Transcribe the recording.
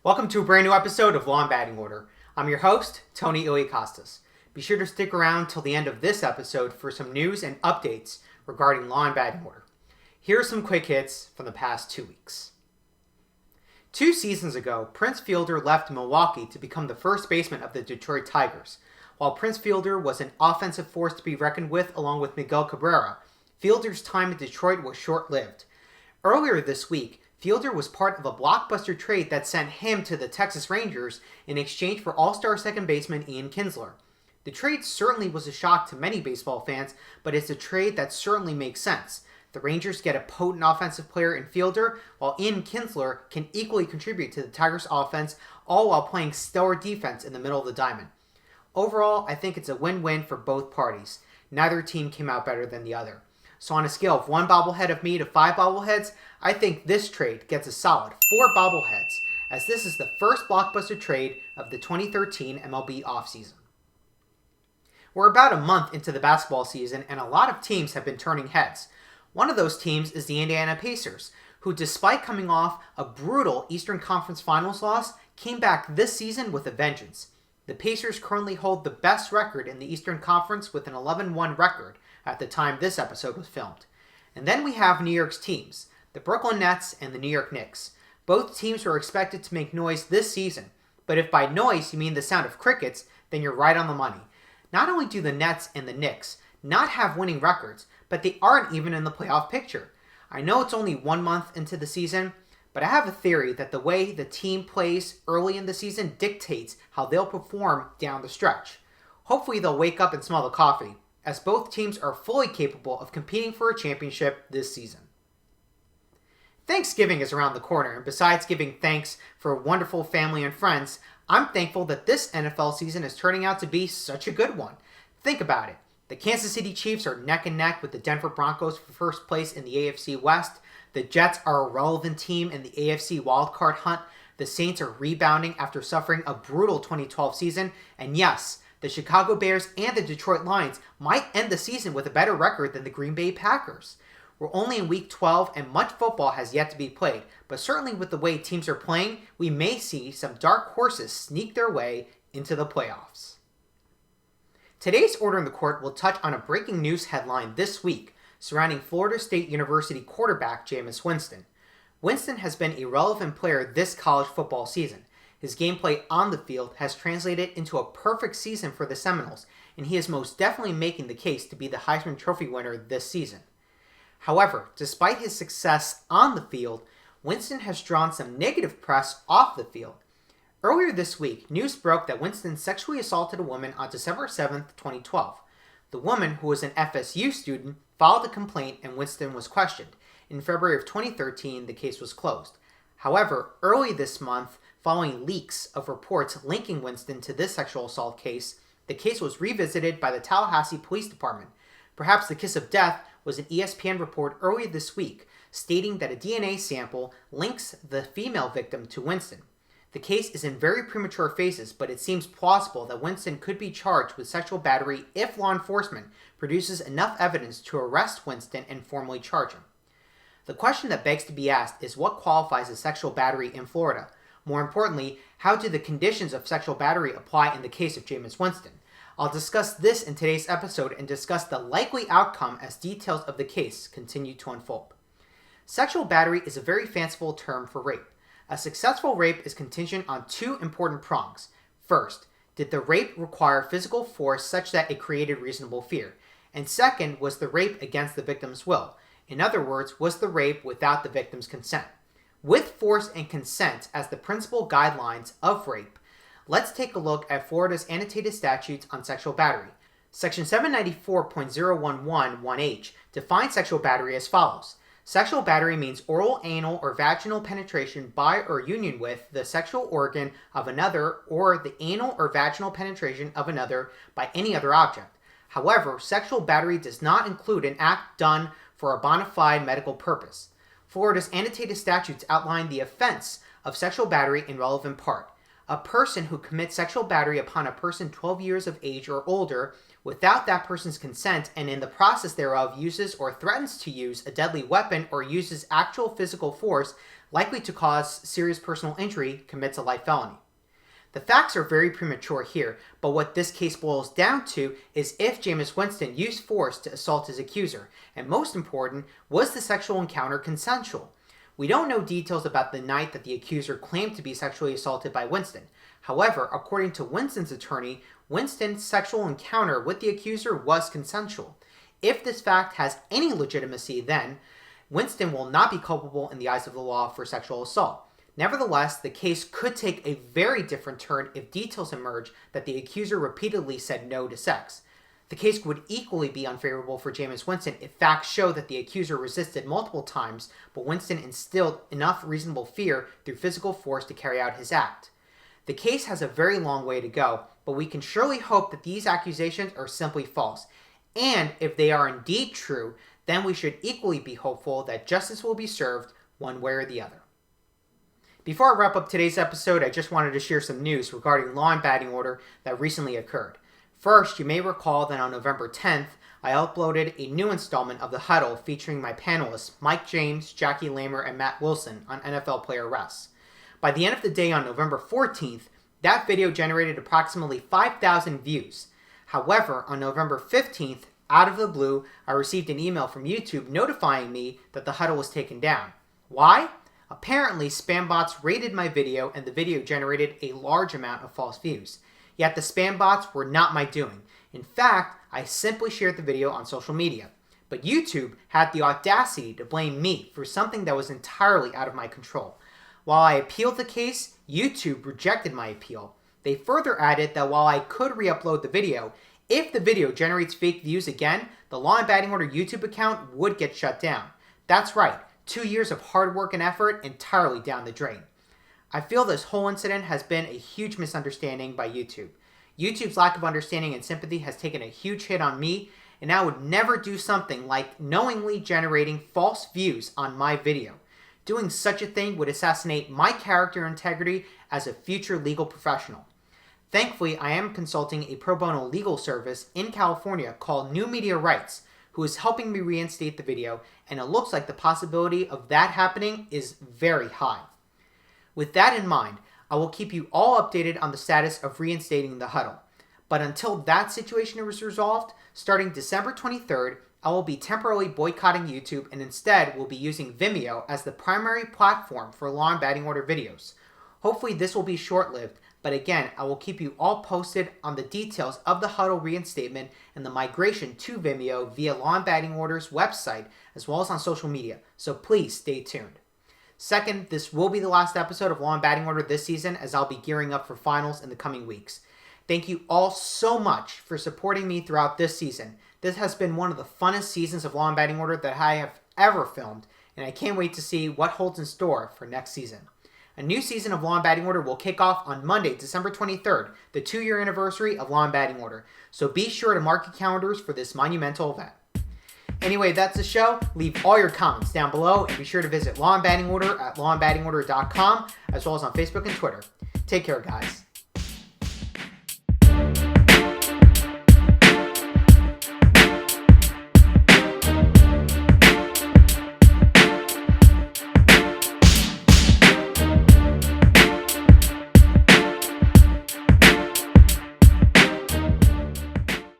Welcome to a brand new episode of Law and Batting Order. I'm your host, Tony Iliakostas. Be sure to stick around till the end of this episode for some news and updates regarding Law and Batting Order. Here are some quick hits from the past 2 weeks. 2 seasons ago, Prince Fielder left Milwaukee to become the first baseman of the Detroit Tigers. While Prince Fielder was an offensive force to be reckoned with along with Miguel Cabrera, Fielder's time in Detroit was short-lived. Earlier this week, Fielder was part of a blockbuster trade that sent him to the Texas Rangers in exchange for all-star second baseman Ian Kinsler. The trade certainly was a shock to many baseball fans, but it's a trade that certainly makes sense. The Rangers get a potent offensive player in Fielder, while Ian Kinsler can equally contribute to the Tigers' offense, all while playing stellar defense in the middle of the diamond. Overall, I think it's a win-win for both parties. Neither team came out better than the other. So on a scale of 1 bobblehead of me to 5 bobbleheads, I think this trade gets a solid 4 bobbleheads, as this is the first blockbuster trade of the 2013 MLB offseason. We're about a month into the basketball season, and a lot of teams have been turning heads. One of those teams is the Indiana Pacers, who despite coming off a brutal Eastern Conference Finals loss, came back this season with a vengeance. The Pacers currently hold the best record in the Eastern Conference with an 11-1 record at the time this episode was filmed. And then we have New York's teams, the Brooklyn Nets and the New York Knicks. Both teams are expected to make noise this season, but if by noise you mean the sound of crickets, then you're right on the money. Not only do the Nets and the Knicks not have winning records, but they aren't even in the playoff picture. I know it's only 1 month into the season, but I have a theory that the way the team plays early in the season dictates how they'll perform down the stretch. Hopefully they'll wake up and smell the coffee, as both teams are fully capable of competing for a championship this season. Thanksgiving is around the corner, and besides giving thanks for wonderful family and friends, I'm thankful that this NFL season is turning out to be such a good one. Think about it. The Kansas City Chiefs are neck and neck with the Denver Broncos for first place in the AFC West. The Jets are a relevant team in the AFC wildcard hunt. The Saints are rebounding after suffering a brutal 2012 season. And yes, the Chicago Bears and the Detroit Lions might end the season with a better record than the Green Bay Packers. We're only in Week 12 and much football has yet to be played, but certainly with the way teams are playing, we may see some dark horses sneak their way into the playoffs. Today's Order in the Court will touch on a breaking news headline this week surrounding Florida State University quarterback Jameis Winston. Winston has been a relevant player this college football season. His gameplay on the field has translated into a perfect season for the Seminoles, and he is most definitely making the case to be the Heisman Trophy winner this season. However, despite his success on the field, Winston has drawn some negative press off the field. Earlier this week, news broke that Winston sexually assaulted a woman on December 7, 2012. The woman, who was an FSU student, filed a complaint and Winston was questioned. In February of 2013, the case was closed. However, early this month, following leaks of reports linking Winston to this sexual assault case, the case was revisited by the Tallahassee Police Department. Perhaps the kiss of death was an ESPN report earlier this week stating that a DNA sample links the female victim to Winston. The case is in very premature phases, but it seems plausible that Winston could be charged with sexual battery if law enforcement produces enough evidence to arrest Winston and formally charge him. The question that begs to be asked is what qualifies as sexual battery in Florida? More importantly, how do the conditions of sexual battery apply in the case of Jameis Winston? I'll discuss this in today's episode and discuss the likely outcome as details of the case continue to unfold. Sexual battery is a very fanciful term for rape. A successful rape is contingent on 2 important prongs. First, did the rape require physical force such that it created reasonable fear? And second, was the rape against the victim's will? In other words, was the rape without the victim's consent? With force and consent as the principal guidelines of rape, let's take a look at Florida's annotated statutes on sexual battery. Section 794.0111H defines sexual battery as follows. Sexual battery means oral, anal, or vaginal penetration by or union with the sexual organ of another or the anal or vaginal penetration of another by any other object. However, sexual battery does not include an act done for a bona fide medical purpose. Florida's annotated statutes outline the offense of sexual battery in relevant part. A person who commits sexual battery upon a person 12 years of age or older without that person's consent and in the process thereof uses or threatens to use a deadly weapon or uses actual physical force likely to cause serious personal injury, commits a life felony. The facts are very premature here, but what this case boils down to is if Jameis Winston used force to assault his accuser, and most important, was the sexual encounter consensual? We don't know details about the night that the accuser claimed to be sexually assaulted by Winston. However, according to Winston's attorney, Winston's sexual encounter with the accuser was consensual. If this fact has any legitimacy, then Winston will not be culpable in the eyes of the law for sexual assault. Nevertheless, the case could take a very different turn if details emerge that the accuser repeatedly said no to sex. The case would equally be unfavorable for Jameis Winston if facts show that the accuser resisted multiple times, but Winston instilled enough reasonable fear through physical force to carry out his act. The case has a very long way to go, but we can surely hope that these accusations are simply false. And if they are indeed true, then we should equally be hopeful that justice will be served one way or the other. Before I wrap up today's episode, I just wanted to share some news regarding Law and Batting Order that recently occurred. First, you may recall that on November 10th, I uploaded a new installment of The Huddle featuring my panelists Mike James, Jackie Lamer, and Matt Wilson on NFL player arrests. By the end of the day on November 14th, that video generated approximately 5,000 views. However, on November 15th, out of the blue, I received an email from YouTube notifying me that The Huddle was taken down. Why? Apparently, spam bots raided my video and the video generated a large amount of false views. Yet the spam bots were not my doing. In fact, I simply shared the video on social media. But YouTube had the audacity to blame me for something that was entirely out of my control. While I appealed the case, YouTube rejected my appeal. They further added that while I could re-upload the video, if the video generates fake views again, the Law and Batting Order YouTube account would get shut down. That's right. 2 years of hard work and effort entirely down the drain. I feel this whole incident has been a huge misunderstanding by YouTube. YouTube's lack of understanding and sympathy has taken a huge hit on me, and I would never do something like knowingly generating false views on my video. Doing such a thing would assassinate my character and integrity as a future legal professional. Thankfully, I am consulting a pro bono legal service in California called New Media Rights, who is helping me reinstate the video, and it looks like the possibility of that happening is very high. With that in mind, I will keep you all updated on the status of reinstating the Huddle. But until that situation is resolved, starting December 23rd, I will be temporarily boycotting YouTube and instead will be using Vimeo as the primary platform for Law and Batting Order videos. Hopefully this will be short-lived, but again, I will keep you all posted on the details of the Huddle reinstatement and the migration to Vimeo via Law and Batting Order's website, as well as on social media, so please stay tuned. Second, this will be the last episode of Law and Batting Order this season, as I'll be gearing up for finals in the coming weeks. Thank you all so much for supporting me throughout this season. This has been one of the funnest seasons of Law and Batting Order that I have ever filmed, and I can't wait to see what holds in store for next season. A new season of Law and Batting Order will kick off on Monday, December 23rd, the 2-year anniversary of Law and Batting Order, so be sure to mark your calendars for this monumental event. Anyway, that's the show. Leave all your comments down below, and be sure to visit Law and Batting Order at lawandbattingorder.com, as well as on Facebook and Twitter. Take care, guys.